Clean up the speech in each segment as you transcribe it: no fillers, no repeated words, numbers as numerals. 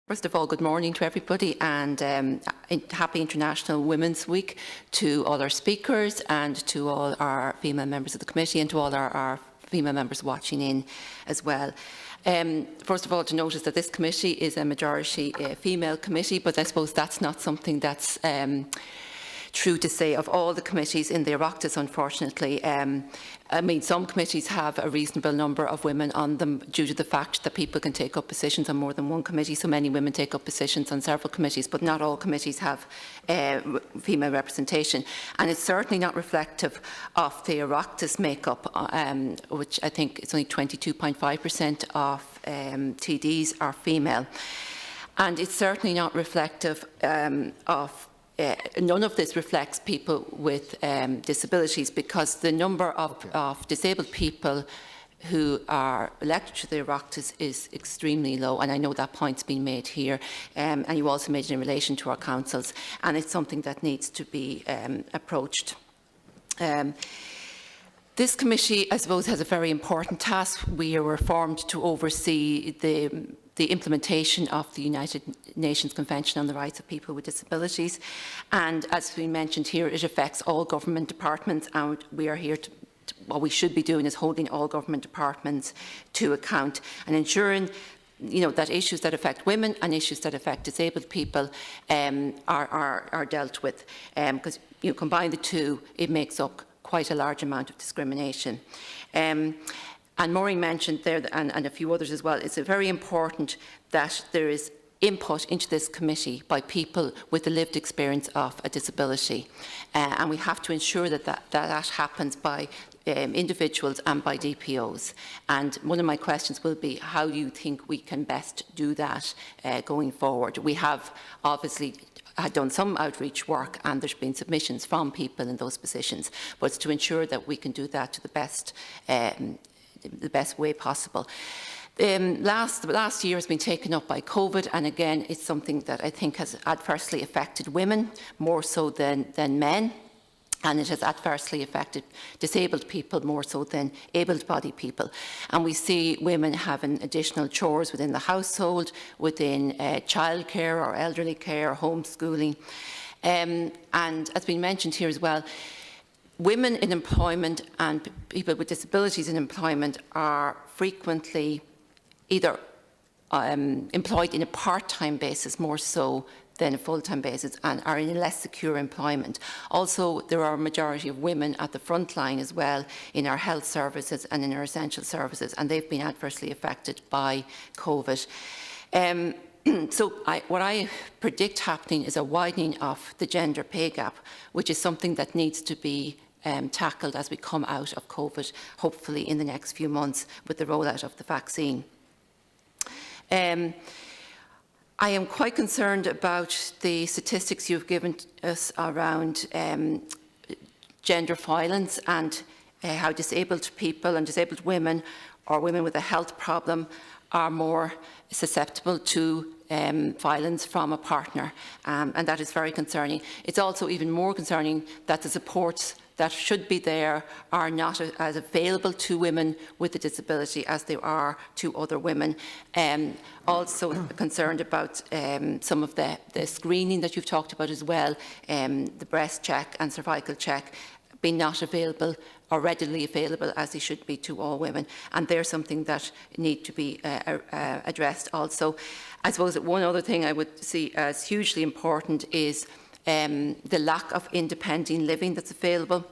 First of all, good morning to everybody, and happy International Women's Week to all our speakers and to all our female members of the committee and to all our female members watching in as well. First of all, to notice that this committee is a majority female committee, but I suppose that's not something that's true to say of all the committees in the Oireachtas, unfortunately. I mean, some committees have a reasonable number of women on them due to the fact that people can take up positions on more than one committee. So many women take up positions on several committees, but not all committees have female representation. And it's certainly not reflective of the Oireachtas makeup, which I think it's only 22.5% of TDs are female. And it's certainly not reflective of none of this reflects people with disabilities, because the number of disabled people who are elected to the Oireachtas is extremely low, and I know that point's been made here, and you also made it in relation to our councils, and it's something that needs to be approached. This committee, I suppose, has a very important task. We were formed to oversee the implementation of the United Nations Convention on the Rights of People with Disabilities, and as we mentioned here, it affects all government departments, and we are here to what we should be doing is holding all government departments to account and ensuring that issues that affect women and issues that affect disabled people are dealt with, because you combine the two, it makes up quite a large amount of discrimination. And Maureen mentioned there, and a few others as well, it's very important that there is input into this committee by people with the lived experience of a disability. And we have to ensure that happens by individuals and by DPOs. And one of my questions will be, how do you think we can best do that going forward? We have obviously had done some outreach work, and there's been submissions from people in those positions, but it's to ensure that we can do that to the best way possible. The last year has been taken up by COVID, and again, it's something that I think has adversely affected women more so than men, and it has adversely affected disabled people more so than able-bodied people. And we see women having additional chores within the household, within childcare or elderly care or homeschooling. And as been mentioned here as well, women in employment and people with disabilities in employment are frequently either employed in a part-time basis more so than a full-time basis, and are in a less secure employment. Also, there are a majority of women at the front line as well in our health services and in our essential services, and they've been adversely affected by COVID. So what I predict happening is a widening of the gender pay gap, which is something that needs to be tackled as we come out of COVID, hopefully in the next few months with the rollout of the vaccine. I am quite concerned about the statistics you've given us around gender violence and how disabled people and disabled women or women with a health problem are more susceptible to violence from a partner, and that is very concerning. It's also even more concerning that the supports that should be there are not as available to women with a disability as they are to other women. Also concerned about some of the screening that you've talked about as well, the breast check and cervical check being not available or readily available as they should be to all women, and they're something that need to be addressed also. I suppose that one other thing I would see as hugely important is the lack of independent living that's available,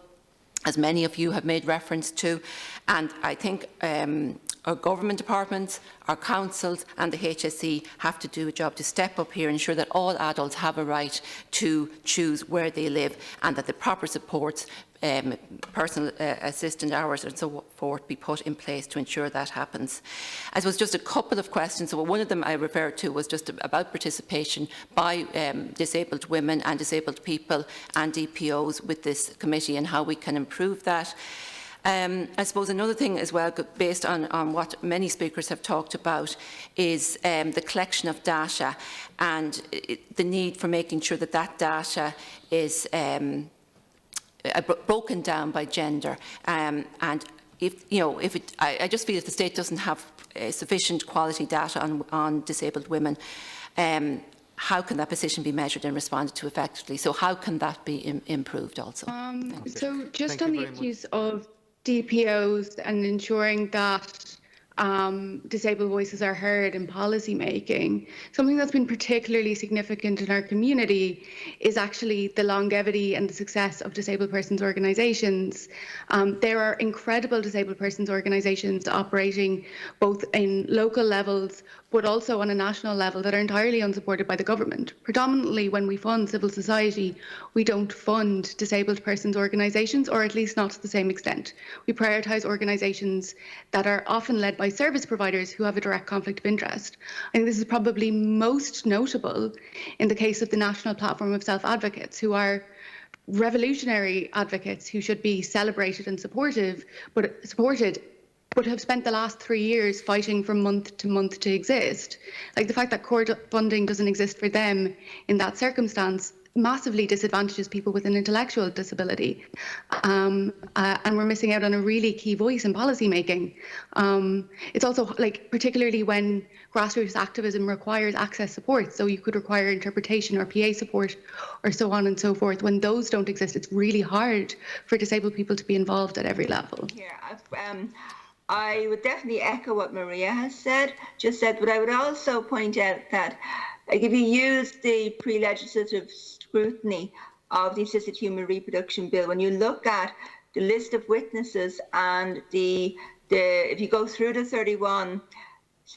as many of you have made reference to, and I think our government departments, our councils and the HSE have to do a job to step up here and ensure that all adults have a right to choose where they live, and that the proper supports, personal assistant hours and so forth be put in place to ensure that happens. I suppose just a couple of questions. So one of them I referred to was just about participation by disabled women and disabled people and DPOs with this committee and how we can improve that. I suppose another thing as well, based on what many speakers have talked about, is the collection of data and the need for making sure that that data is broken down by gender. And I just feel that the state doesn't have sufficient quality data on disabled women. how can that position be measured and responded to effectively? So how can that be improved also? So just on the issues of DPOs and ensuring that disabled voices are heard in policy making, something that's been particularly significant in our community is actually the longevity and the success of disabled persons organisations. There are incredible disabled persons organisations operating both in local levels but also on a national level that are entirely unsupported by the government. Predominantly when we fund civil society, we don't fund disabled persons organisations, or at least not to the same extent. We prioritise organisations that are often led by service providers who have a direct conflict of interest. I think this is probably most notable in the case of the National Platform of Self-Advocates, who are revolutionary advocates who should be celebrated and supported, but have spent the last 3 years fighting from month to month to exist. Like, the fact that core funding doesn't exist for them in that circumstance massively disadvantages people with an intellectual disability, and we're missing out on a really key voice in policy making. It's also, like, particularly when grassroots activism requires access support, so you could require interpretation or PA support or so on and so forth. When those don't exist, it's really hard for disabled people to be involved at every level. Yeah, I would definitely echo what Maria has just said, but I would also point out that, like, if you use the pre-legislative scrutiny of the Assisted Human Reproduction Bill, when you look at the list of witnesses and if you go through the 31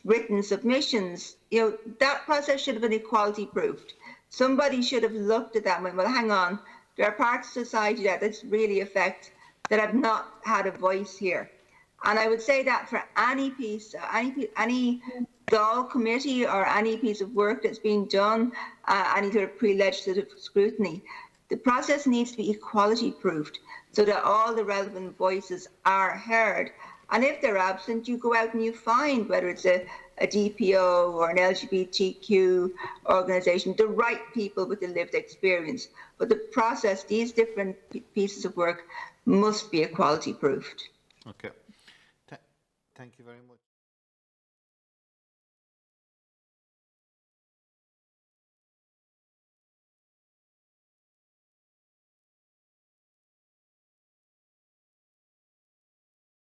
written submissions, you know, that process should have been equality proofed. Somebody should have looked at that and went, well, hang on, there are parts of society that this really affects that have not had a voice here. And I would say that for any piece, any Dáil committee or any piece of work that's being done, any sort of pre-legislative scrutiny, the process needs to be equality proofed so that all the relevant voices are heard. And if they're absent, you go out and you find, whether it's a DPO or an LGBTQ organisation, the right people with the lived experience. But the process, these different pieces of work must be equality proofed. Okay. Thank you very much.